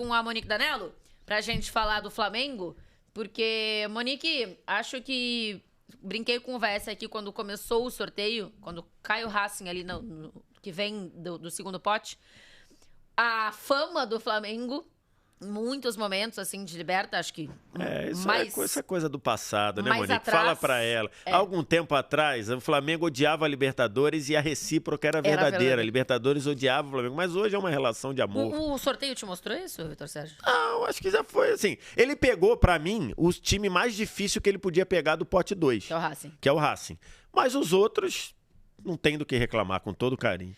com a Monique Danello pra gente falar do Flamengo, porque, Monique, acho que brinquei com o VS aqui quando começou o sorteio, quando cai o Racing ali que vem do segundo pote. A fama do Flamengo, em muitos momentos, assim, de liberta, acho que Isso é coisa do passado, né, Monique? atrás, Fala pra ela. Há algum tempo atrás, o Flamengo odiava a Libertadores e a recíproca era verdadeira. A Libertadores odiava o Flamengo, mas hoje é uma relação de amor. O sorteio te mostrou isso, Vitor Sérgio? Não, acho que já foi assim. Ele pegou, pra mim, o time mais difícil que ele podia pegar do pote 2. Que é o Racing. Mas os outros não tem do que reclamar, com todo carinho.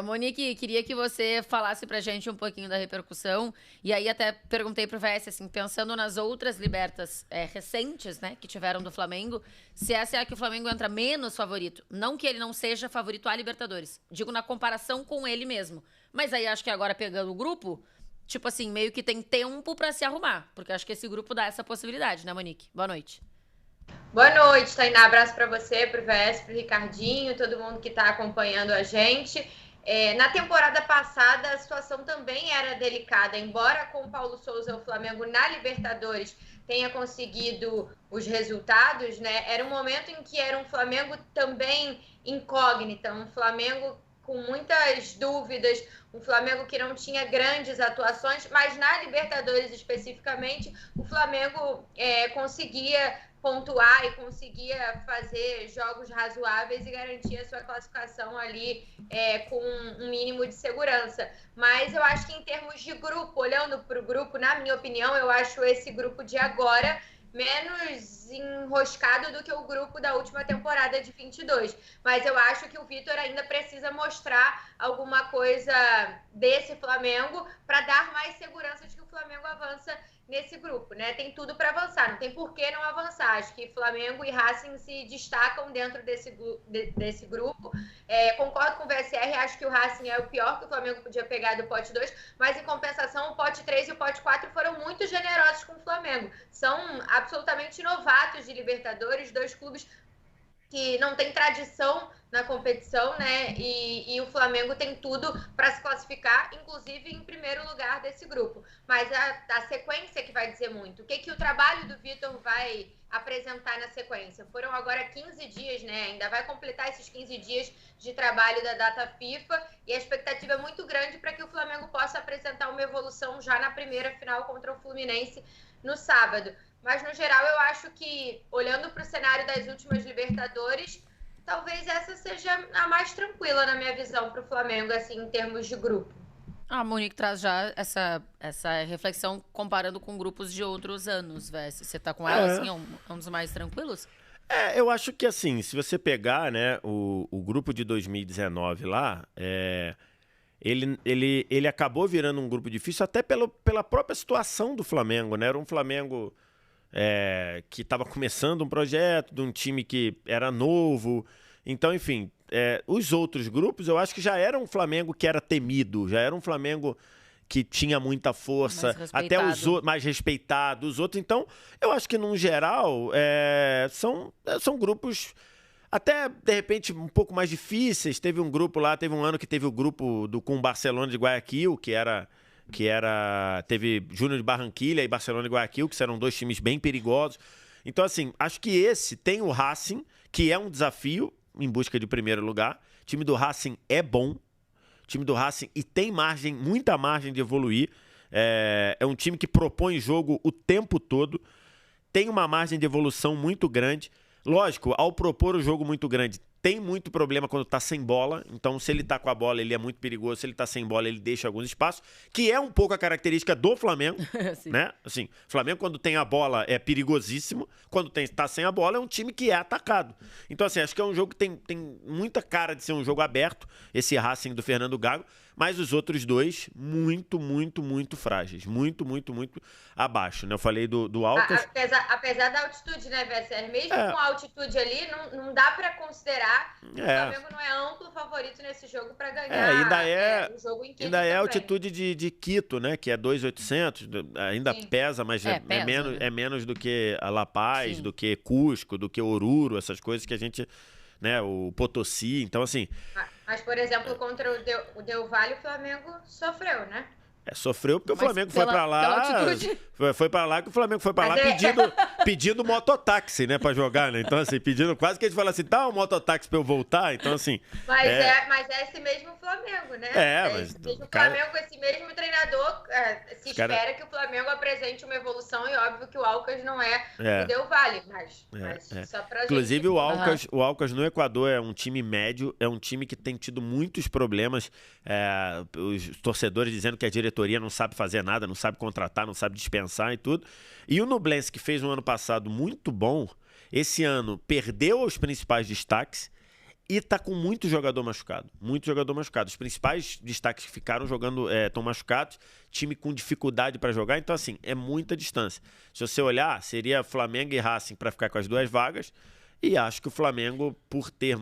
Monique, queria que você falasse pra gente um pouquinho da repercussão. E aí até perguntei pro VS, assim, pensando nas outras libertas recentes, né, que tiveram do Flamengo, se essa é a que o Flamengo entra menos favorito. Não que ele não seja favorito à Libertadores. Digo na comparação com ele mesmo. Mas aí acho que agora pegando o grupo, tipo assim, meio que tem tempo pra se arrumar. Porque acho que esse grupo dá essa possibilidade, né, Monique? Boa noite. Boa noite, Tainá. Abraço para você, para o VS, para o Ricardinho, todo mundo que está acompanhando a gente. Na temporada passada, a situação também era delicada. Embora com o Paulo Souza o Flamengo na Libertadores tenha conseguido os resultados, né? Era um momento em que era um Flamengo também incógnita, um Flamengo com muitas dúvidas, um Flamengo que não tinha grandes atuações, mas na Libertadores especificamente, o Flamengo conseguia pontuar e conseguia fazer jogos razoáveis e garantir a sua classificação ali com um mínimo de segurança. Mas eu acho que em termos de grupo, olhando para o grupo, na minha opinião, eu acho esse grupo de agora menos enroscado do que o grupo da última temporada de 22. Mas eu acho que o Vitor ainda precisa mostrar alguma coisa desse Flamengo para dar mais segurança de que o Flamengo avança nesse grupo, né? Tem tudo para avançar, não tem por que não avançar. Acho que Flamengo e Racing se destacam dentro desse grupo. Concordo com o VSR, acho que o Racing é o pior que o Flamengo podia pegar do pote 2, mas em compensação o pote 3 e o pote 4 foram muito generosos com o Flamengo. São absolutamente novatos de Libertadores, dois clubes que não tem tradição na competição, né? E o Flamengo tem tudo para se classificar, inclusive em primeiro lugar desse grupo. Mas a sequência que vai dizer muito. O que o trabalho do Vitor vai apresentar na sequência? Foram agora 15 dias, né? Ainda vai completar esses 15 dias de trabalho da data FIFA e a expectativa é muito grande para que o Flamengo possa apresentar uma evolução já na primeira final contra o Fluminense no sábado. Mas, no geral, eu acho que, olhando para o cenário das últimas Libertadores, talvez essa seja a mais tranquila, na minha visão, para o Flamengo, assim, em termos de grupo. A Monique traz já essa reflexão comparando com grupos de outros anos, Vess. Você tá com ela, assim, é um dos mais tranquilos? Eu acho que, assim, se você pegar, né, o grupo de 2019 lá, ele acabou virando um grupo difícil até pela própria situação do Flamengo, né? Era um Flamengo que estava começando um projeto, de um time que era novo. Então, enfim, os outros grupos, eu acho que já era um Flamengo que era temido, já era um Flamengo que tinha muita força, até os outros, mais respeitado, os outros. Então, eu acho que, num geral, são grupos até, de repente, um pouco mais difíceis. Teve um grupo lá, teve um ano que teve o grupo com o Barcelona de Guayaquil, teve Júnior de Barranquilla e Barcelona de Guayaquil, que eram dois times bem perigosos. Então, assim, acho que esse tem o Racing, que é um desafio em busca de primeiro lugar. O time do Racing é bom. O time do Racing e tem muita margem de evoluir. É um time que propõe jogo o tempo todo. Tem uma margem de evolução muito grande. Lógico, ao propor o jogo muito grande, tem muito problema quando tá sem bola. Então, se ele tá com a bola, ele é muito perigoso. Se ele tá sem bola, ele deixa alguns espaços, que é um pouco a característica do Flamengo, né? Assim, o Flamengo, quando tem a bola, é perigosíssimo. Quando tá sem a bola, é um time que é atacado. Então, assim, acho que é um jogo que tem muita cara de ser um jogo aberto, esse Racing do Fernando Gago, mas os outros dois, muito, muito, muito frágeis. Muito, muito, muito abaixo, né? Eu falei do Alcas. Apesar da altitude, né, VSR? Mesmo com a altitude ali, não dá para considerar que o Flamengo não é amplo favorito nesse jogo para ganhar o jogo em Quito. Ainda é a altitude de Quito, né? Que é 2.800, ainda pesa, mas é menos do que a La Paz, do que Cusco, do que Oruro, essas coisas que a gente, né? O Potosí, então assim... Mas, por exemplo, contra o Del Valle, o Flamengo sofreu, né? Sofreu porque o Mas Flamengo foi pra lá. pela atitude. Foi pra lá que o Flamengo foi pra lá pedindo mototáxi, né, pra jogar, né? Então, assim, pedindo quase que a gente fala assim, dá um mototáxi pra eu voltar. Então, assim. Mas é esse mesmo Flamengo, né? Mas. Esse mesmo Flamengo, esse mesmo treinador. Se espera que o Flamengo apresente uma evolução e óbvio que o Alcas não o Del Valle, mas só pra Inclusive, gente... o Alcas no Equador é um time médio, é um time que tem tido muitos problemas. Os torcedores dizendo que a diretoria não sabe fazer nada, não sabe contratar, não sabe dispensar e tudo. E o Nublense, que fez um ano passado muito bom, esse ano perdeu os principais destaques e tá com muito jogador machucado. Muito jogador machucado. Os principais destaques que ficaram jogando estão machucados, time com dificuldade para jogar. Então, assim, é muita distância. Se você olhar, seria Flamengo e Racing para ficar com as 2 vagas. E acho que o Flamengo, por ter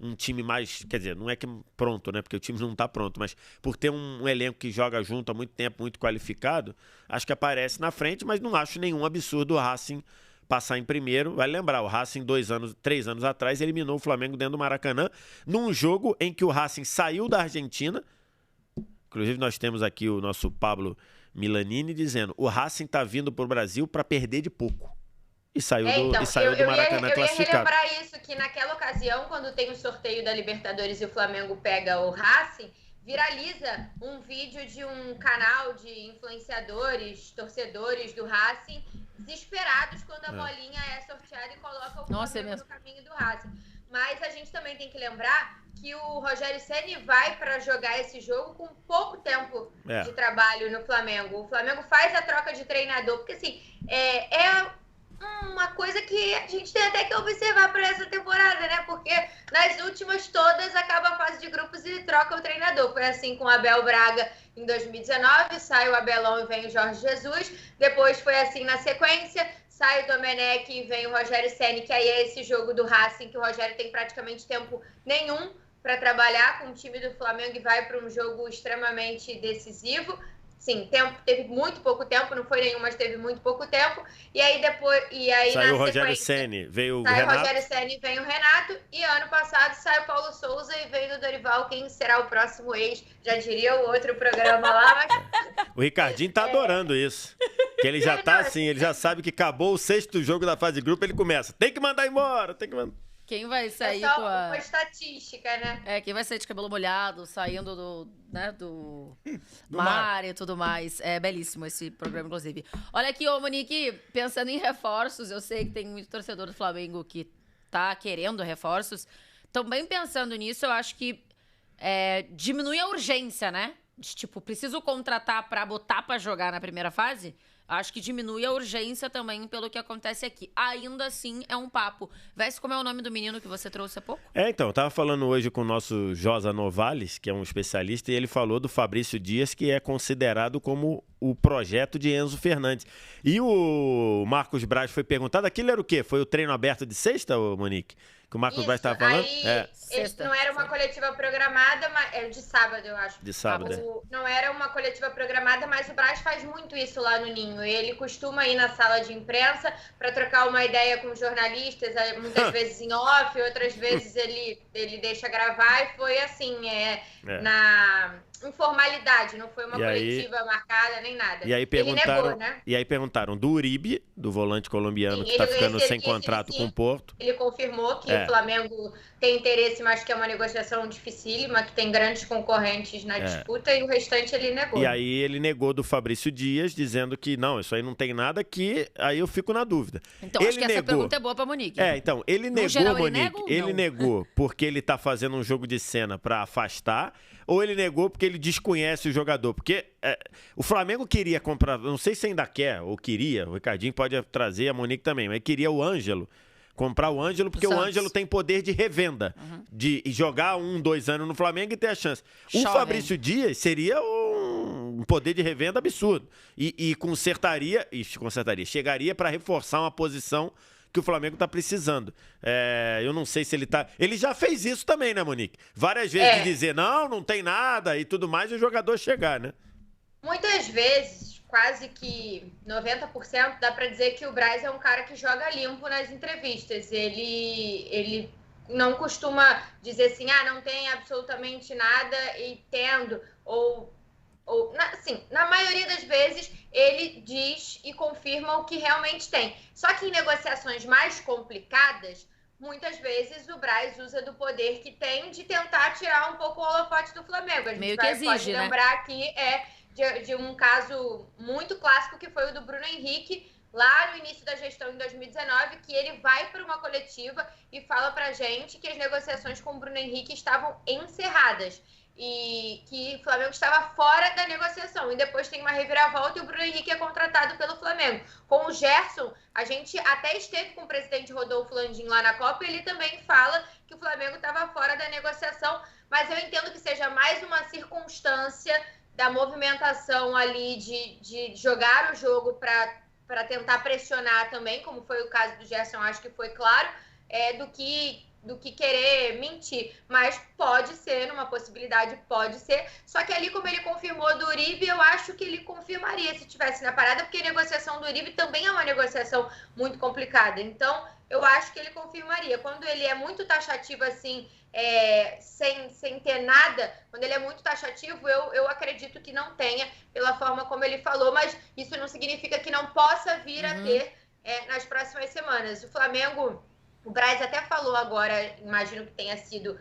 um time mais... Quer dizer, não é que pronto, né? Porque o time não está pronto. Mas por ter um elenco que joga junto há muito tempo, muito qualificado, acho que aparece na frente, mas não acho nenhum absurdo o Racing passar em primeiro. Vai lembrar, o Racing 3 anos atrás eliminou o Flamengo dentro do Maracanã, num jogo em que o Racing saiu da Argentina. Inclusive nós temos aqui o nosso Pablo Milanini dizendo, o Racing está vindo para o Brasil para perder de pouco. E saiu do Maracanã classificado. Eu ia relembrar isso, que naquela ocasião, quando tem o sorteio da Libertadores e o Flamengo pega o Racing, viraliza um vídeo de um canal de influenciadores, torcedores do Racing, desesperados quando a bolinha é sorteada e coloca o Flamengo no caminho do Racing. Mas a gente também tem que lembrar que o Rogério Ceni vai para jogar esse jogo com pouco tempo de trabalho no Flamengo. O Flamengo faz a troca de treinador, porque assim, uma coisa que a gente tem até que observar para essa temporada, né? Porque nas últimas todas acaba a fase de grupos e troca o treinador. Foi assim com o Abel Braga em 2019, sai o Abelão e vem o Jorge Jesus. Depois foi assim na sequência, sai o Domenech e vem o Rogério Ceni, que aí é esse jogo do Racing, que o Rogério tem praticamente tempo nenhum para trabalhar com o time do Flamengo e vai para um jogo extremamente decisivo. Sim, teve muito pouco tempo, não foi nenhum, mas teve muito pouco tempo. E aí depois. Saiu o Rogério Ceni, veio o Renato. Sai o Rogério Ceni, vem o Renato. E ano passado sai o Paulo Souza e vem o Dorival, quem será o próximo ex. Já diria o outro programa lá, mas. O Ricardinho tá adorando isso. Que ele já tá assim, ele já sabe que acabou o 6º jogo da fase de grupo, ele começa. Tem que mandar embora, tem que mandar. Quem vai sair com uma estatística, né? Quem vai sair de cabelo molhado, saindo do mar e tudo mais. É belíssimo esse programa, inclusive. Olha aqui, Monique, pensando em reforços, eu sei que tem muito torcedor do Flamengo que tá querendo reforços. Também pensando nisso, eu acho que diminui a urgência, né? Tipo, preciso contratar pra botar pra jogar na primeira fase. Acho que diminui a urgência também pelo que acontece aqui. Ainda assim, é um papo. Vesse, como é o nome do menino que você trouxe há pouco? Então, eu tava falando hoje com o nosso Josa Novales, que é um especialista, e ele falou do Fabrício Dias, que é considerado como o projeto de Enzo Fernandes. E o Marcos Braz foi perguntado, aquilo era o quê? Foi o treino aberto de sexta, Monique? Que o Marcos Braz estava falando? Não era uma coletiva programada, mas era de sábado, eu acho. De sábado. Não era uma coletiva programada, mas o Braz faz muito isso lá no Ninho. Ele costuma ir na sala de imprensa para trocar uma ideia com os jornalistas, muitas vezes em off, outras vezes ele deixa gravar, e foi assim, na informalidade, não foi uma coletiva marcada nem nada. E aí perguntaram, ele negou, né? E aí perguntaram do Uribe, do volante colombiano, que está ficando sem contrato com o Porto. Ele confirmou que o Flamengo tem interesse, mas que é uma negociação dificílima, que tem grandes concorrentes na disputa, e o restante ele negou. E aí ele negou do Fabrício Dias, dizendo que não, isso aí não tem nada, que aí eu fico na dúvida. Então acho que essa pergunta é boa pra Monique. Então, ele negou, geral, Monique, ele negou porque ele tá fazendo um jogo de cena para afastar, ou ele negou porque ele desconhece o jogador? Porque o Flamengo queria comprar, não sei se ainda quer ou queria, o Ricardinho pode trazer, a Monique também, mas queria o Ângelo, comprar o Ângelo, porque o Ângelo tem poder de revenda, de jogar 1-2 anos no Flamengo e ter a chance. O Fabrício Dias seria um poder de revenda absurdo e consertaria, chegaria para reforçar uma posição que o Flamengo está precisando. Eu não sei se ele tá... Ele já fez isso também, né, Monique? Várias vezes de dizer, não tem nada e tudo mais, e o jogador chegar, né? Muitas vezes, quase que 90%, dá para dizer que o Braz é um cara que joga limpo nas entrevistas. Ele não costuma dizer assim, não tem absolutamente nada e tendo, ou na maioria das vezes, ele diz e confirma o que realmente tem. Só que em negociações mais complicadas, muitas vezes o Braz usa do poder que tem de tentar tirar um pouco o holofote do Flamengo. A gente pode lembrar aqui de um caso muito clássico que foi o do Bruno Henrique, lá no início da gestão em 2019, que ele vai para uma coletiva e fala pra gente que as negociações com o Bruno Henrique estavam encerradas e que o Flamengo estava fora da negociação. E depois tem uma reviravolta e o Bruno Henrique é contratado pelo Flamengo. Com o Gerson, a gente até esteve com o presidente Rodolfo Landim lá na Copa e ele também fala que o Flamengo estava fora da negociação, mas eu entendo que seja mais uma circunstância da movimentação ali de jogar o jogo para tentar pressionar também, como foi o caso do Gerson, acho que foi claro, do que querer mentir. Mas pode ser, uma possibilidade pode ser. Só que ali, como ele confirmou do Uribe, eu acho que ele confirmaria se estivesse na parada, porque a negociação do Uribe também é uma negociação muito complicada. Então, eu acho que ele confirmaria. Quando ele é muito taxativo assim, sem ter nada, quando ele é muito taxativo, eu acredito que não tenha, pela forma como ele falou, mas isso não significa que não possa vir a ter nas próximas semanas. O Flamengo, o Braz até falou agora, imagino que tenha sido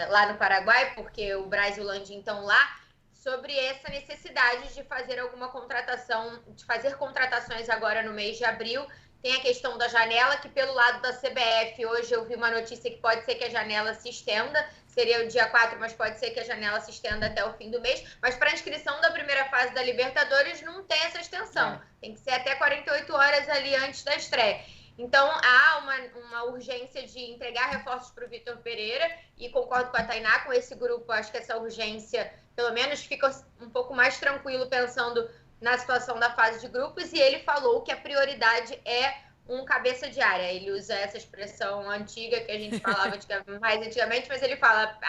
lá no Paraguai, porque o Braz e o Landim estão lá, sobre essa necessidade de fazer alguma contratação, de fazer contratações agora no mês de abril. Tem a questão da janela, que pelo lado da CBF, hoje eu vi uma notícia que pode ser que a janela se estenda, seria o dia 4, mas pode ser que a janela se estenda até o fim do mês. Mas para a inscrição da primeira fase da Libertadores não tem essa extensão. Tem que ser até 48 horas ali antes da estreia. Então, há uma urgência de entregar reforços para o Vitor Pereira e concordo com a Tainá, com esse grupo, acho que essa urgência, pelo menos, fica um pouco mais tranquilo pensando na situação da fase de grupos, e ele falou que a prioridade é um cabeça de área. Ele usa essa expressão antiga que a gente falava mais antigamente, mas ele fala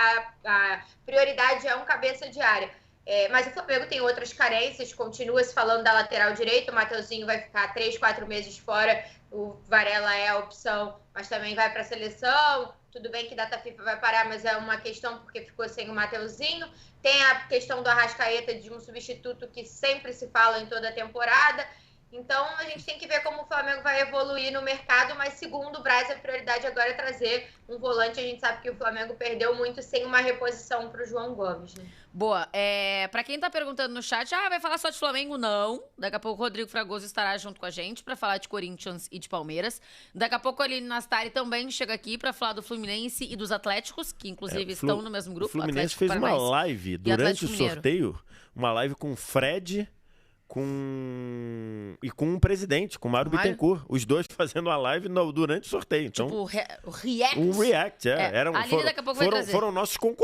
a prioridade é um cabeça de área. Mas o Flamengo tem outras carências, continua se falando da lateral direita, o Mateuzinho vai ficar 3, 4 meses fora, o Varela é a opção, mas também vai para a seleção. Tudo bem que data FIFA vai parar, mas é uma questão porque ficou sem o Mateuzinho. Tem a questão do Arrascaeta, de um substituto que sempre se fala em toda a temporada. Então, a gente tem que ver como o Flamengo vai evoluir no mercado, mas segundo o Braz, a prioridade agora é trazer um volante. A gente sabe que o Flamengo perdeu muito sem uma reposição para o João Gomes, né? Boa. Pra quem tá perguntando no chat, vai falar só de Flamengo? Não. Daqui a pouco o Rodrigo Fragoso estará junto com a gente pra falar de Corinthians e de Palmeiras. Daqui a pouco a Aline Nastari também chega aqui pra falar do Fluminense e dos Atléticos, que inclusive estão no mesmo grupo. O Fluminense fez uma live durante o sorteio, uma live com o Fred... com um presidente, com o Mário Bittencourt. Os dois fazendo a live durante o sorteio. Então, tipo, o react. Um react, A Aline daqui a pouco vai trazer. Foram nossos concorrentes.